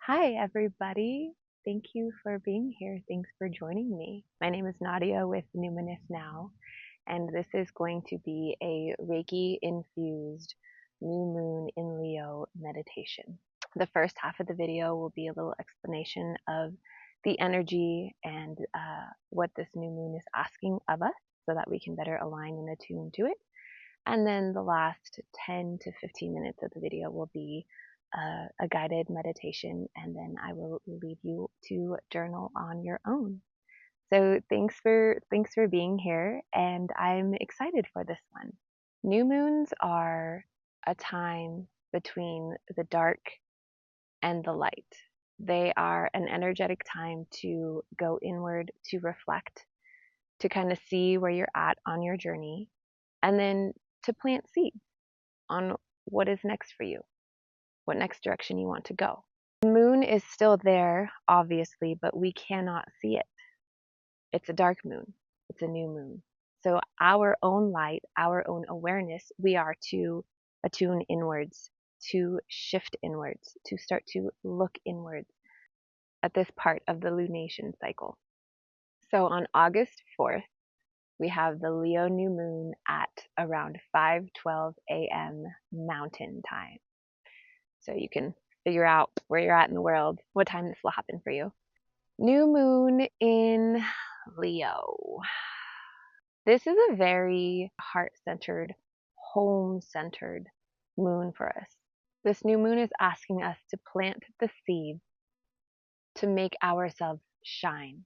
Hi, everybody. Thank you for being here. Thanks for joining me. My name is Nadia with Numinous Now, and this is going to be a Reiki infused new moon in Leo meditation. The first half of the video will be a little explanation of the energy and what this new moon is asking of us so that we can better align and attune to it. And then the last 10 to 15 minutes of the video will be a guided meditation, and then I will leave you to journal on your own. So thanks for being here, and I'm excited for this one. New moons are a time between the dark and the light. They are an energetic time to go inward, to reflect, to kind of see where you're at on your journey, and then to plant seeds on what is next for you, what next direction you want to go. The moon is still there, obviously, but we cannot see it. It's a dark moon. It's a new moon. So our own light, our own awareness, we are to attune inwards, to shift inwards, to start to look inwards at this part of the lunation cycle. So on August 4th, we have the Leo new moon at around 5:12 a.m. Mountain Time. So you can figure out where you're at in the world, what time this will happen for you. New moon in Leo. This is a very heart-centered, home-centered moon for us. This new moon is asking us to plant the seed to make ourselves shine,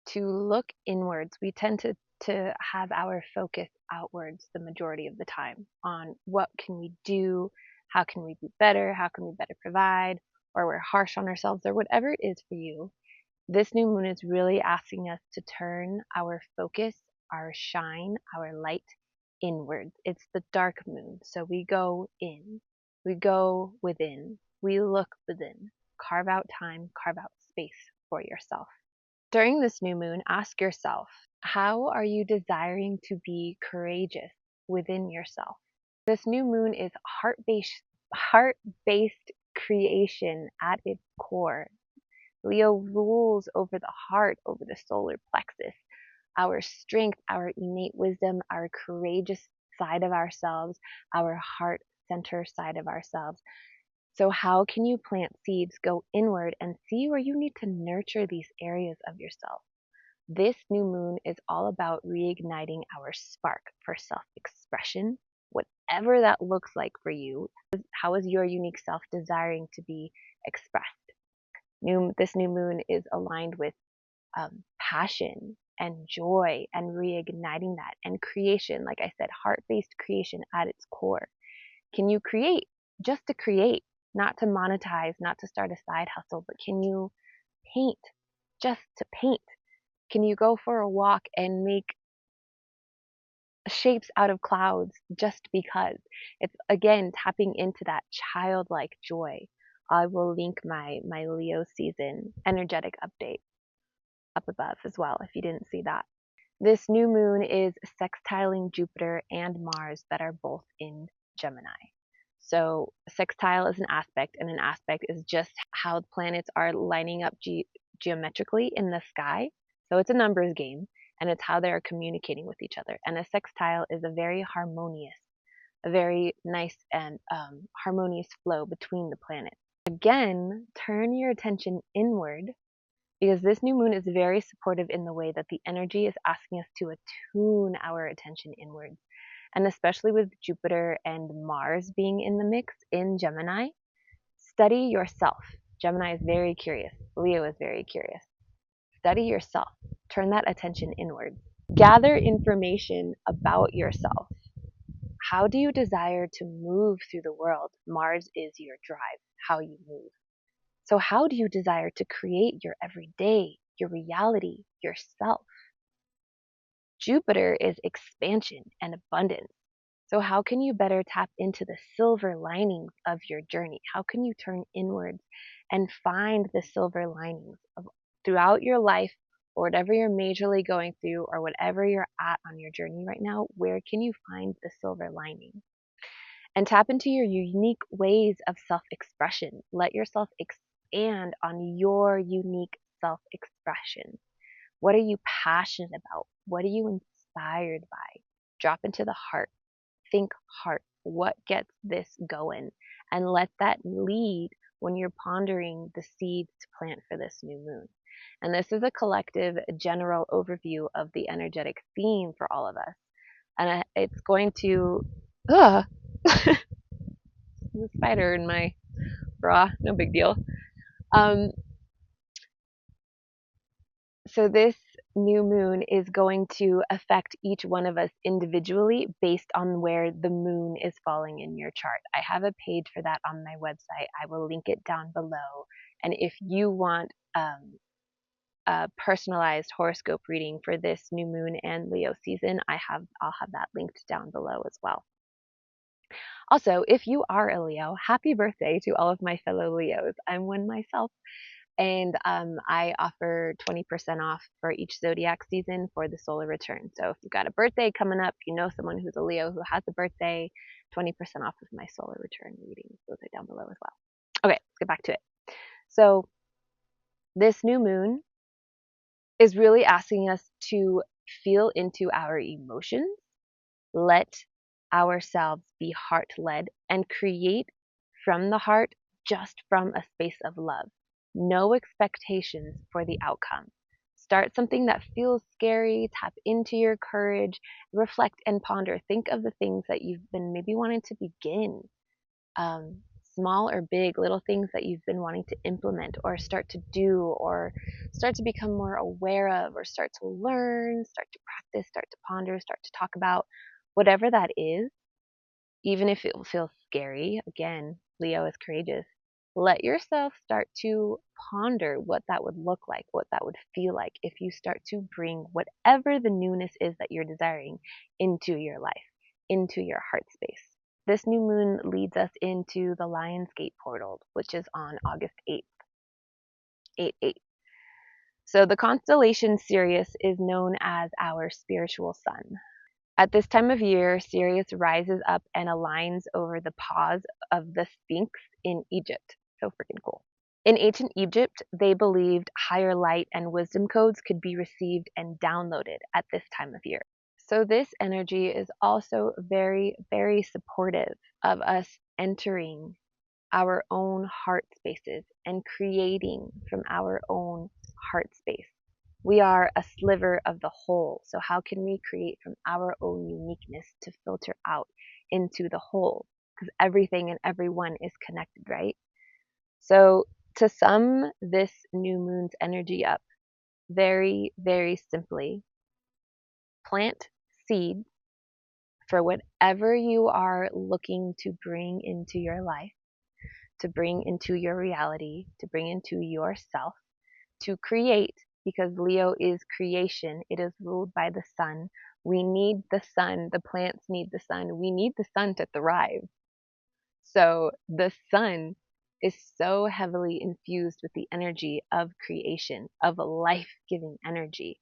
to look inwards. We tend to have our focus outwards the majority of the time on what can we do, how can we be better, how can we better provide, or we're harsh on ourselves, or whatever it is for you. This new moon is really asking us to turn our focus, our shine, our light inwards. It's the dark moon, so we go in, we go within, we look within. Carve out time, carve out space for yourself. During this new moon, ask yourself, how are you desiring to be courageous within yourself? This new moon is heart-based creation at its core. Leo rules over the heart, over the solar plexus, our strength, our innate wisdom, our courageous side of ourselves, our heart center side of ourselves. So how can you plant seeds, go inward, and see where you need to nurture these areas of yourself? This new moon is all about reigniting our spark for self-expression, whatever that looks like for you. How is your unique self desiring to be expressed? This new moon is aligned with passion and joy and reigniting that, and creation, like I said, heart-based creation at its core. Can you create just to create, not to monetize, not to start a side hustle, but can you paint just to paint? Can you go for a walk and make shapes out of clouds just because? It's again tapping into that childlike joy. I will link my Leo season energetic update up above as well if you didn't see that. This new moon is sextiling Jupiter and Mars that are both in Gemini. So sextile is an aspect, and an aspect is just how the planets are lining up geometrically in the sky. So it's a numbers game, and it's how they're communicating with each other. And a sextile is a very harmonious, a very nice and harmonious flow between the planets. Again, turn your attention inward, because this new moon is very supportive in the way that the energy is asking us to attune our attention inwards. And especially with Jupiter and Mars being in the mix in Gemini, study yourself. Gemini is very curious. Leo is very curious. Study yourself. Turn that attention inward. Gather information about yourself. How do you desire to move through the world? Mars is your drive, how you move. So how do you desire to create your everyday, your reality, yourself? Jupiter is expansion and abundance. So how can you better tap into the silver linings of your journey? How can you turn inwards and find the silver linings of throughout your life, or whatever you're majorly going through, or whatever you're at on your journey right now? Where can you find the silver lining? And tap into your unique ways of self-expression. Let yourself and on your unique self-expression. What are you passionate about? What are you inspired by? Drop into the heart. Think heart. What gets this going? And let that lead when you're pondering the seeds to plant for this new moon. And this is a collective general overview of the energetic theme for all of us. And it's going to, ugh, the spider in my bra, no big deal. Um, so this new moon is going to affect each one of us individually based on where the moon is falling in your chart. I have a page for that on my website. I will link it down below. And if you want a personalized horoscope reading for this new moon and Leo season, I'll have that linked down below as well. Also, if you are a Leo, happy birthday to all of my fellow Leos. I'm one myself. And I offer 20% off for each zodiac season for the solar return. So if you've got a birthday coming up, you know someone who's a Leo who has a birthday, 20% off of my solar return readings. Those are down below as well. Okay, let's get back to it. So this new moon is really asking us to feel into our emotions, let ourselves be heart led, and create from the heart, just from a space of love. No expectations for the outcome. Start something that feels scary, tap into your courage, reflect and ponder. Think of the things that you've been maybe wanting to begin, small or big, little things that you've been wanting to implement or start to do or start to become more aware of or start to learn, start to practice, start to ponder, start to talk about. Whatever that is, even if it feels scary, again, Leo is courageous. Let yourself start to ponder what that would look like, what that would feel like if you start to bring whatever the newness is that you're desiring into your life, into your heart space. This new moon leads us into the Lionsgate portal, which is on August 8th. 8-8. So the constellation Sirius is known as our spiritual sun. At this time of year, Sirius rises up and aligns over the paws of the Sphinx in Egypt. So freaking cool. In ancient Egypt, they believed higher light and wisdom codes could be received and downloaded at this time of year. So this energy is also very, very supportive of us entering our own heart spaces and creating from our own heart space. We are a sliver of the whole. So how can we create from our own uniqueness to filter out into the whole? Because everything and everyone is connected, right? So to sum this new moon's energy up very, very simply, plant seeds for whatever you are looking to bring into your life, to bring into your reality, to bring into yourself, to create, because Leo is creation. It is ruled by the sun. We need the sun. The plants need the sun. We need the sun to thrive. So the sun is so heavily infused with the energy of creation, of a life-giving energy,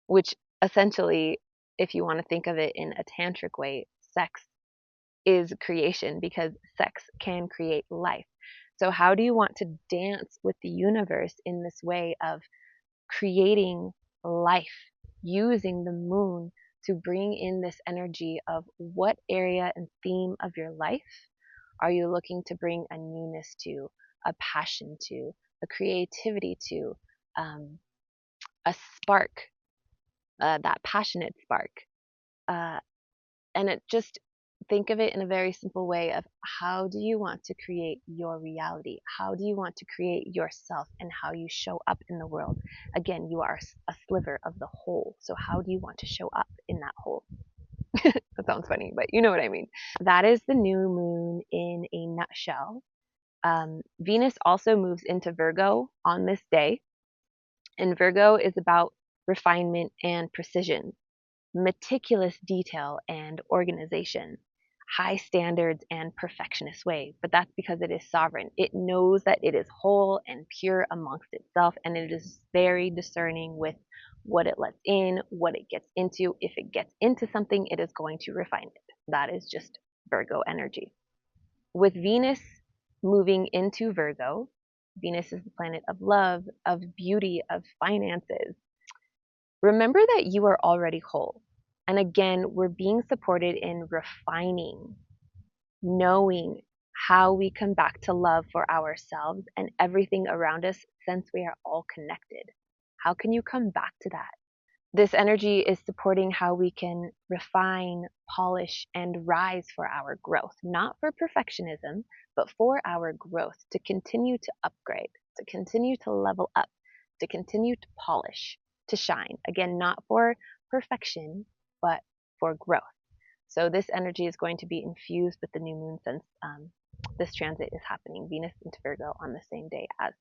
which essentially, if you want to think of it in a tantric way, sex is creation because sex can create life. So how do you want to dance with the universe in this way of creating life, using the moon to bring in this energy of what area and theme of your life are you looking to bring a newness to, a passion to, a creativity to, a spark, that passionate spark. And it just think of it in a very simple way of how do you want to create your reality? How do you want to create yourself and how you show up in the world? Again, you are a sliver of the whole. So how do you want to show up in that whole? That sounds funny, but you know what I mean. That is the new moon in a nutshell. Venus also moves into Virgo on this day, and Virgo is about refinement and precision, meticulous detail and organization, high standards and perfectionist way. But that's because it is sovereign. It knows that it is whole and pure amongst itself, and it is very discerning with what it lets in, what it gets into. If it gets into something, it is going to refine it. That is just Virgo energy. With Venus moving into Virgo, Venus is the planet of love, of beauty, of finances. Remember that you are already whole. And again, we're being supported in refining, knowing how we come back to love for ourselves and everything around us since we are all connected. How can you come back to that? This energy is supporting how we can refine, polish, and rise for our growth, not for perfectionism, but for our growth, to continue to upgrade, to continue to level up, to continue to polish, to shine. Again, not for perfection, but for growth. So this energy is going to be infused with the new moon since this transit is happening, Venus into Virgo, on the same day as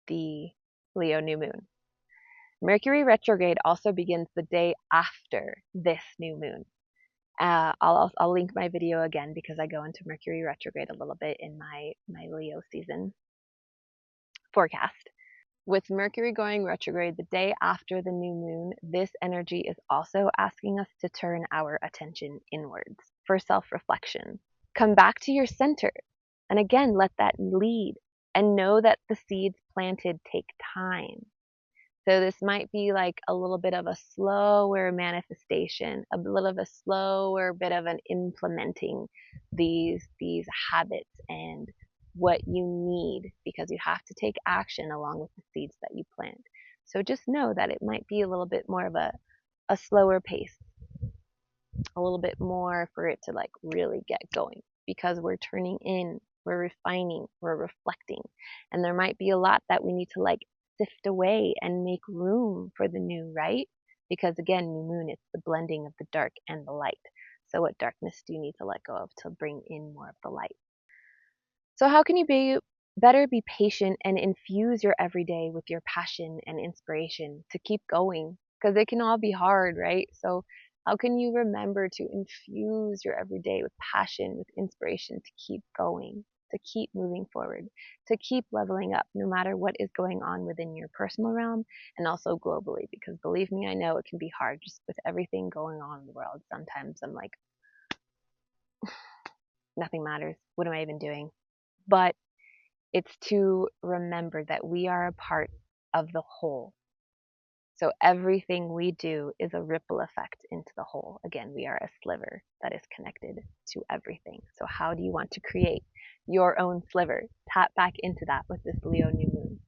the Leo new moon. Mercury retrograde also begins the day after this new moon. I'll link my video again because I go into Mercury retrograde a little bit in my Leo season forecast. With Mercury going retrograde the day after the new moon, this energy is also asking us to turn our attention inwards for self-reflection. Come back to your center, and again, let that lead, and know that the seeds planted take time. So this might be like a little bit of a slower manifestation, a little of a slower bit of an implementing these habits and what you need, because you have to take action along with the seeds that you plant. So just know that it might be a little bit more of a slower pace, a little bit more for it to like really get going, because we're turning in, we're refining, we're reflecting, and there might be a lot that we need to like sift away and make room for the new, right? Because again, new moon, it's the blending of the dark and the light. So what darkness do you need to let go of to bring in more of the light? So how can you better be patient and infuse your everyday with your passion and inspiration to keep going? Because it can all be hard, right? So how can you remember to infuse your everyday with passion, with inspiration to keep going, to keep moving forward, to keep leveling up no matter what is going on within your personal realm and also globally? Because believe me, I know it can be hard just with everything going on in the world. Sometimes I'm like, nothing matters. What am I even doing? But it's to remember that we are a part of the whole. So everything we do is a ripple effect into the whole. Again, we are a sliver that is connected to everything. So how do you want to create your own sliver? Tap back into that with this Leo new moon.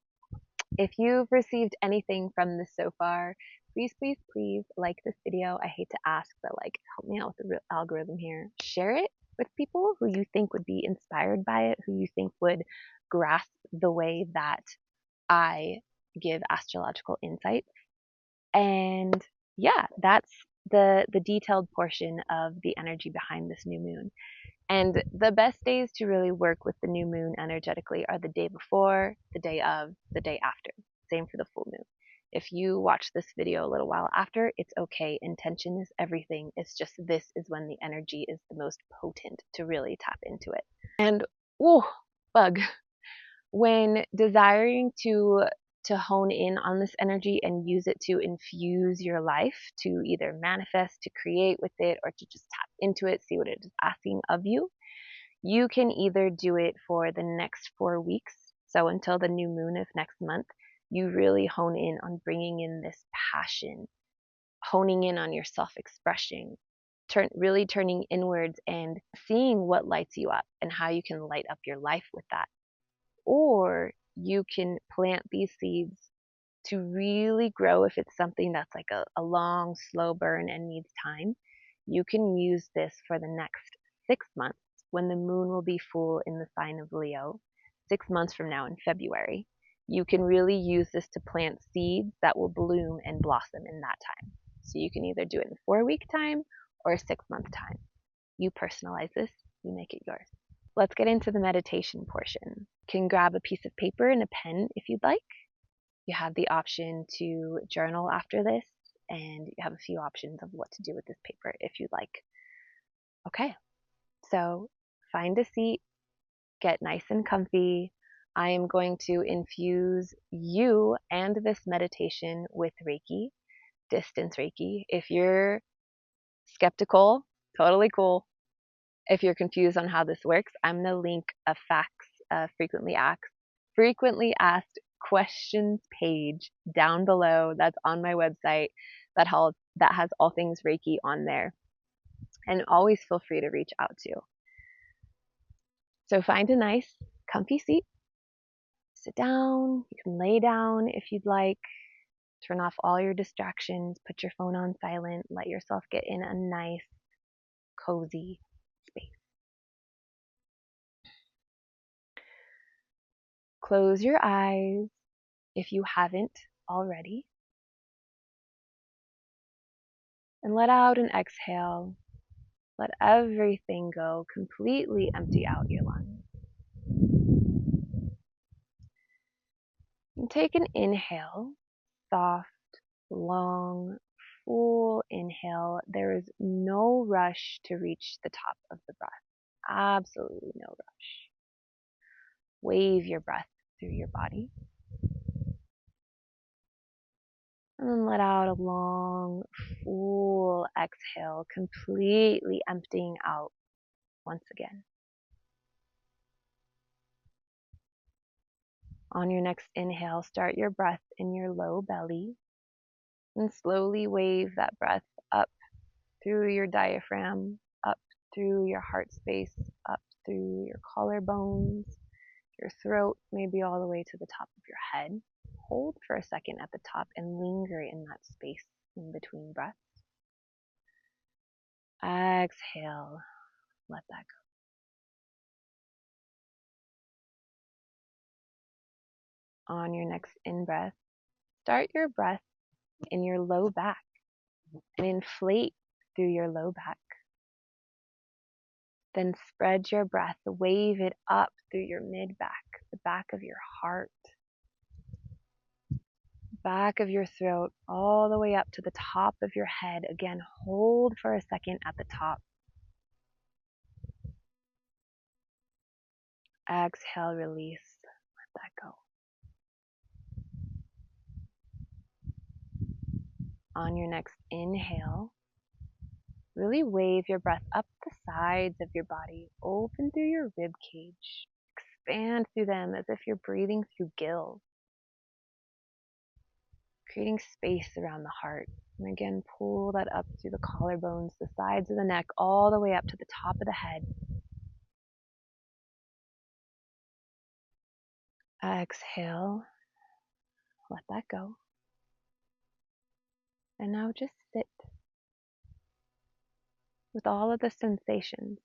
If you've received anything from this so far, please, please, please like this video. I hate to ask, but like help me out with the algorithm here. Share it with people who you think would be inspired by it, who you think would grasp the way that I give astrological insights. And yeah, that's the detailed portion of the energy behind this new moon. And the best days to really work with the new moon energetically are the day before, the day of, the day after. Same for the full moon. If you watch this video a little while after, it's okay. Intention is everything. It's just this is when the energy is the most potent to really tap into it. And, whoa, bug. When desiring to hone in on this energy and use it to infuse your life, to either manifest, to create with it, or to just tap into it, see what it is asking of you, you can either do it for the next 4 weeks. So until the new moon of next month, you really hone in on bringing in this passion, honing in on your self-expression, really turning inwards and seeing what lights you up and how you can light up your life with that. Or you can plant these seeds to really grow. If it's something that's like a long, slow burn and needs time, you can use this for the next 6 months when the moon will be full in the sign of Leo, 6 months from now in February. You can really use this to plant seeds that will bloom and blossom in that time. So you can either do it in 4-week time or a 6-month time. You personalize this, you make it yours. Let's get into the meditation portion. You can grab a piece of paper and a pen if you'd like. You have the option to journal after this, and you have a few options of what to do with this paper if you'd like. Okay, so find a seat, get nice and comfy. I am going to infuse you and this meditation with Reiki, distance Reiki. If you're skeptical, totally cool. If you're confused on how this works, I'm going to link a fax frequently asked frequently asked questions page down below that's on my website that has all things Reiki on there. And always feel free to reach out to. So find a nice, comfy seat. Sit down. You can lay down if you'd like. Turn off all your distractions. Put your phone on silent. Let yourself get in a nice, cozy space. Close your eyes if you haven't already. And let out an exhale. Let everything go. Completely empty out your lungs. And take an inhale. Soft, long, full inhale. There is no rush to reach the top of the breath. Absolutely no rush. Wave your breath through your body. And then let out a long, full exhale, completely emptying out once again. On your next inhale, start your breath in your low belly and slowly wave that breath up through your diaphragm, up through your heart space, up through your collarbones, your throat, maybe all the way to the top of your head. Hold for a second at the top and linger in that space in between breaths. Exhale, let that go. On your next in-breath, start your breath in your low back and inflate through your low back. Then spread your breath, wave it up through your mid-back, the back of your heart, back of your throat, all the way up to the top of your head. Again, hold for a second at the top. Exhale, release, let that go. On your next inhale, really wave your breath up the sides of your body, open through your rib cage, expand through them as if you're breathing through gills, creating space around the heart. And again, pull that up through the collarbones, the sides of the neck, all the way up to the top of the head. Exhale, let that go. And now just sit with all of the sensations.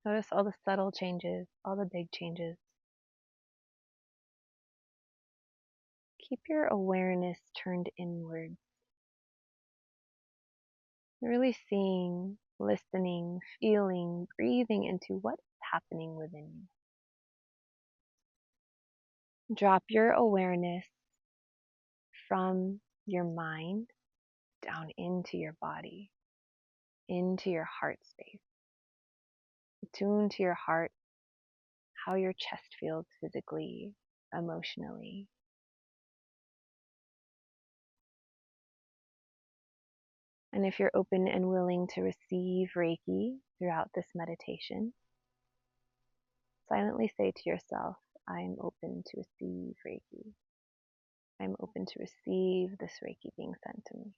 Notice all the subtle changes, all the big changes. Keep your awareness turned inward. Really seeing, listening, feeling, breathing into what's happening within you. Drop your awareness from your mind down into your body, into your heart space. Attune to your heart, how your chest feels physically, emotionally. And if you're open and willing to receive Reiki throughout this meditation, silently say to yourself, I'm open to receive Reiki. I'm open to receive this Reiki being sent to me.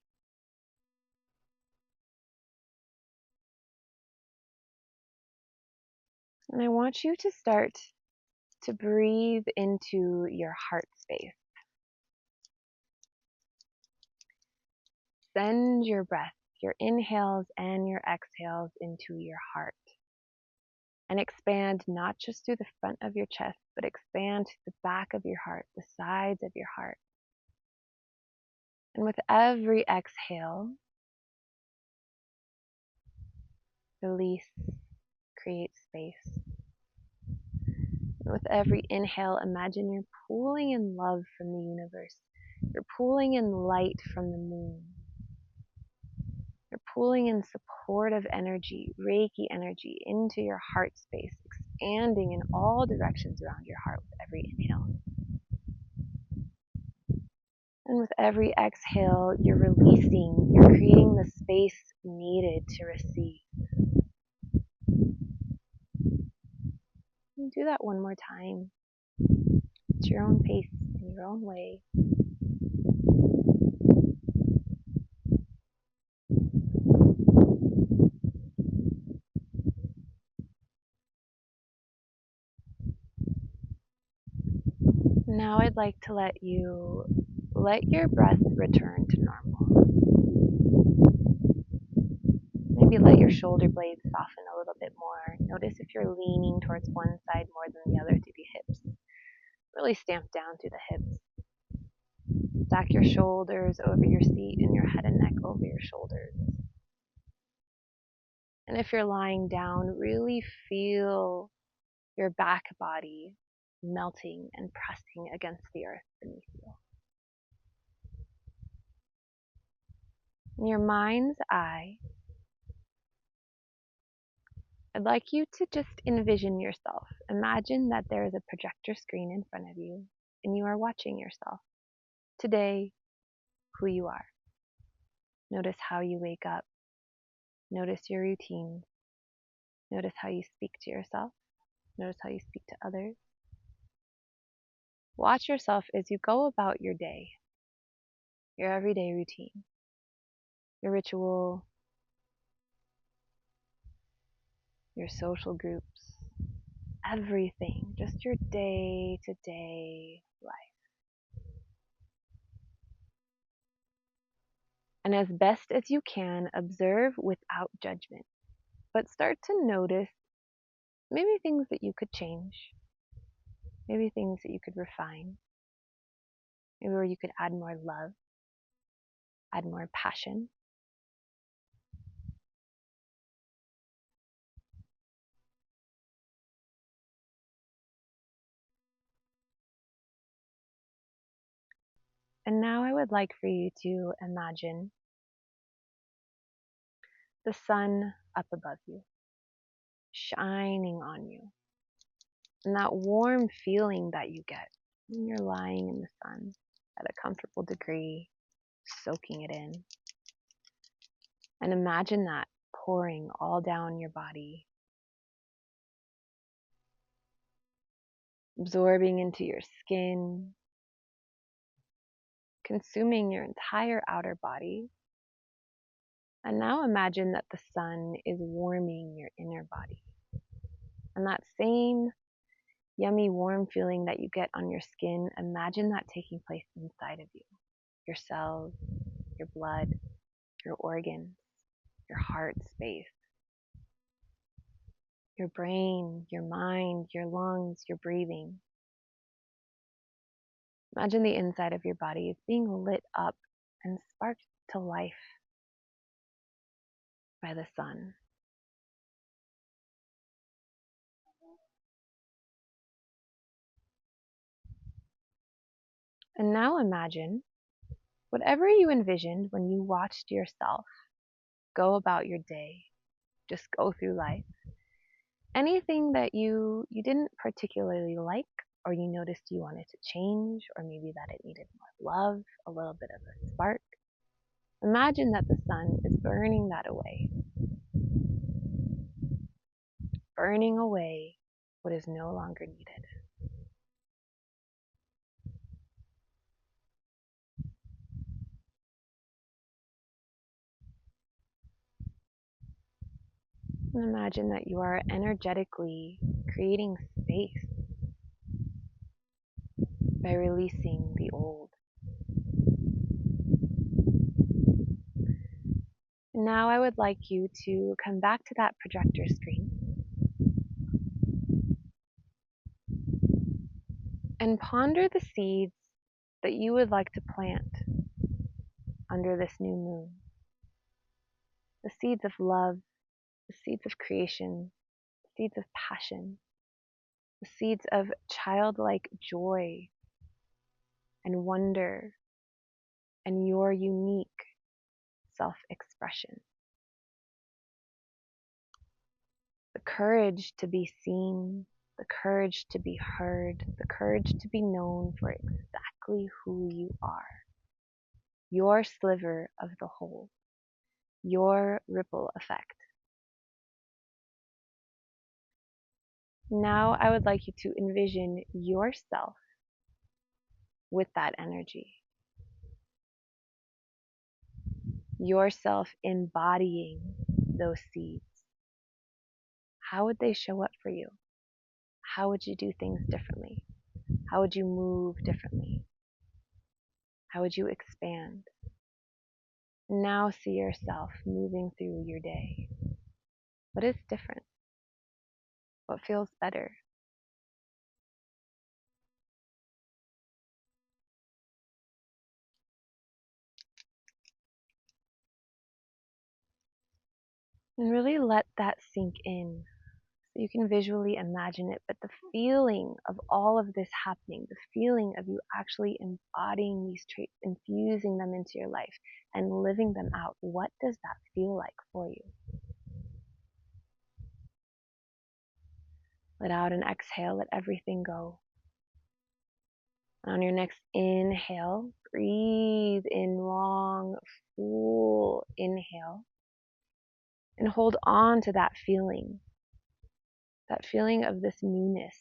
And I want you to start to breathe into your heart space. Send your breath, your inhales and your exhales into your heart. And expand not just through the front of your chest, but expand to the back of your heart, the sides of your heart. And with every exhale, release, create space. And with every inhale, imagine you're pulling in love from the universe. You're pulling in light from the moon. You're pulling in supportive energy, Reiki energy into your heart space, expanding in all directions around your heart with every inhale. And with every exhale, you're releasing, you're creating the space needed to receive. And do that one more time. at your own pace, in your own way. Now I'd like to let your breath return to normal. Maybe let your shoulder blades soften a little bit more. Notice if you're leaning towards one side more than the other through the hips. Really stamp down through the hips. Stack your shoulders over your seat and your head and neck over your shoulders. And if you're lying down, really feel your back body melting and pressing against the earth beneath you. In your mind's eye, I'd like you to just envision yourself. Imagine that there is a projector screen in front of you and you are watching yourself. Today, who you are. Notice how you wake up. Notice your routines. Notice how you speak to yourself. Notice how you speak to others. Watch yourself as you go about your day, your everyday routine, your ritual, your social groups, everything, just your day-to-day life. And as best as you can, observe without judgment, but start to notice maybe things that you could change, maybe things that you could refine, maybe where you could add more love, add more passion. And now I would like for you to imagine the sun up above you, shining on you. And that warm feeling that you get when you're lying in the sun at a comfortable degree, soaking it in. And imagine that pouring all down your body, absorbing into your skin, consuming your entire outer body. And now imagine that the sun is warming your inner body. And that same yummy warm feeling that you get on your skin, imagine that taking place inside of you. Your cells, your blood, your organs, your heart space, your brain, your mind, your lungs, your breathing. Imagine the inside of your body is being lit up and sparked to life by the sun. And now imagine whatever you envisioned when you watched yourself go about your day, just go through life. Anything that you didn't particularly like, or you noticed you wanted to change, or maybe that it needed more love, a little bit of a spark. Imagine that the sun is burning that away, burning away what is no longer needed. And imagine that you are energetically creating space by releasing the old. And now I would like you to come back to that projector screen and ponder the seeds that you would like to plant under this new moon. The seeds of love, the seeds of creation, the seeds of passion, the seeds of childlike joy and wonder and your unique self-expression. The courage to be seen, the courage to be heard, the courage to be known for exactly who you are. Your sliver of the whole, your ripple effect. Now I would like you to envision yourself with that energy. Yourself embodying those seeds. How would they show up for you? How would you do things differently? How would you move differently? How would you expand? Now see yourself moving through your day. What is different? What feels better? And really let that sink in. So you can visually imagine it, but the feeling of all of this happening, the feeling of you actually embodying these traits, infusing them into your life, and living them out, what does that feel like for you? Let out and exhale, let everything go. On your next inhale, breathe in long, full inhale, and hold on to that feeling of this newness,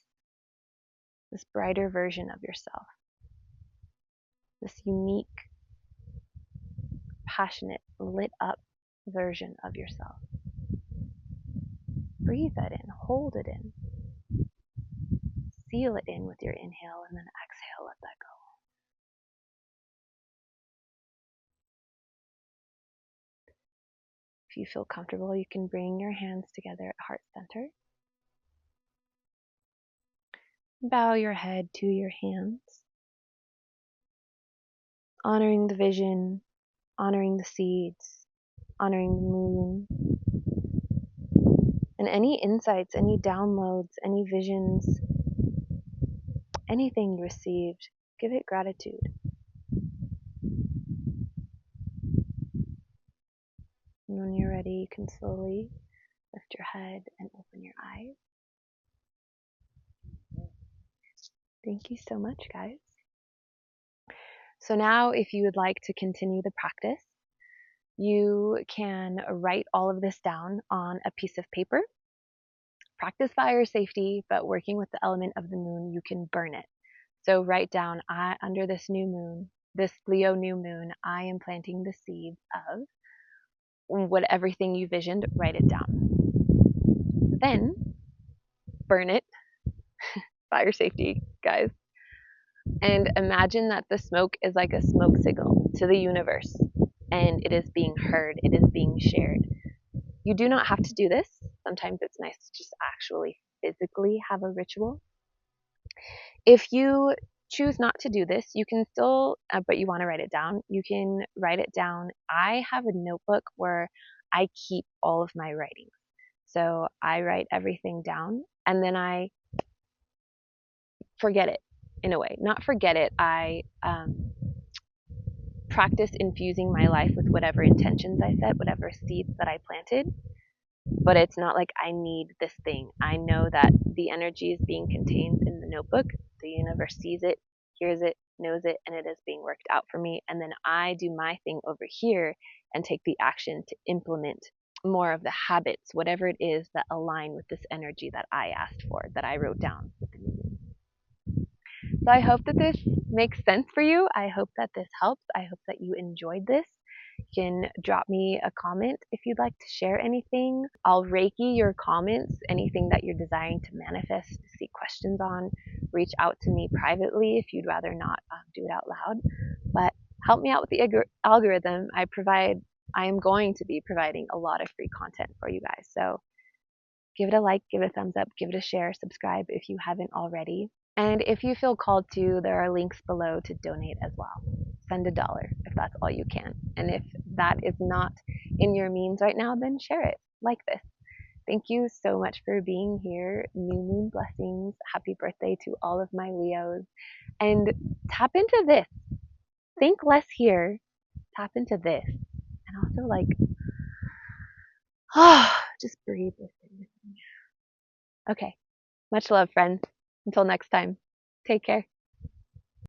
this brighter version of yourself, this unique, passionate, lit up version of yourself. Breathe that in, hold it in, seal it in with your inhale, and then exhale, let that go. If you feel comfortable, you can bring your hands together at heart center. Bow your head to your hands, honoring the vision, honoring the seeds, honoring the moon, and any insights, any downloads, any visions, anything you received, give it gratitude. And when you're ready, you can slowly lift your head and open your eyes. Thank you so much, guys. So now, if you would like to continue the practice, you can write all of this down on a piece of paper. Practice fire safety, but working with the element of the moon, you can burn it. So write down, under this new moon, this Leo new moon, I am planting the seeds of everything you visioned, write it down. Then burn it, fire safety, guys. And imagine that the smoke is like a smoke signal to the universe, and it is being heard, it is being shared. You do not have to do this. Sometimes it's nice to just actually physically have a ritual. If you choose not to do this, you can still, but you want to write it down, you can write it down. I have a notebook where I keep all of my writings. So I write everything down and then I forget it in a way. Not forget it, I practice infusing my life with whatever intentions I set, whatever seeds that I planted. But it's not like I need this thing. I know that the energy is being contained in the notebook. The universe sees it, hears it, knows it, and it is being worked out for me. And then I do my thing over here and take the action to implement more of the habits, whatever it is that align with this energy that I asked for, that I wrote down. So I hope that this makes sense for you. I hope that this helps. I hope that you enjoyed this. You can drop me a comment if you'd like to share anything. I'll Reiki your comments, anything that you're desiring to manifest, seek questions on. Reach out to me privately if you'd rather not do it out loud. But help me out with the algorithm. I am going to be providing a lot of free content for you guys. So give it a like, give it a thumbs up, give it a share, subscribe if you haven't already. And if you feel called to, there are links below to donate as well. Send $1 if that's all you can. And if that is not in your means right now, then share it like this. Thank you so much for being here. New moon blessings. Happy birthday to all of my Leos. And tap into this. Think less here. Tap into this. And also just breathe this in. Okay. Much love, friends. Until next time. Take care.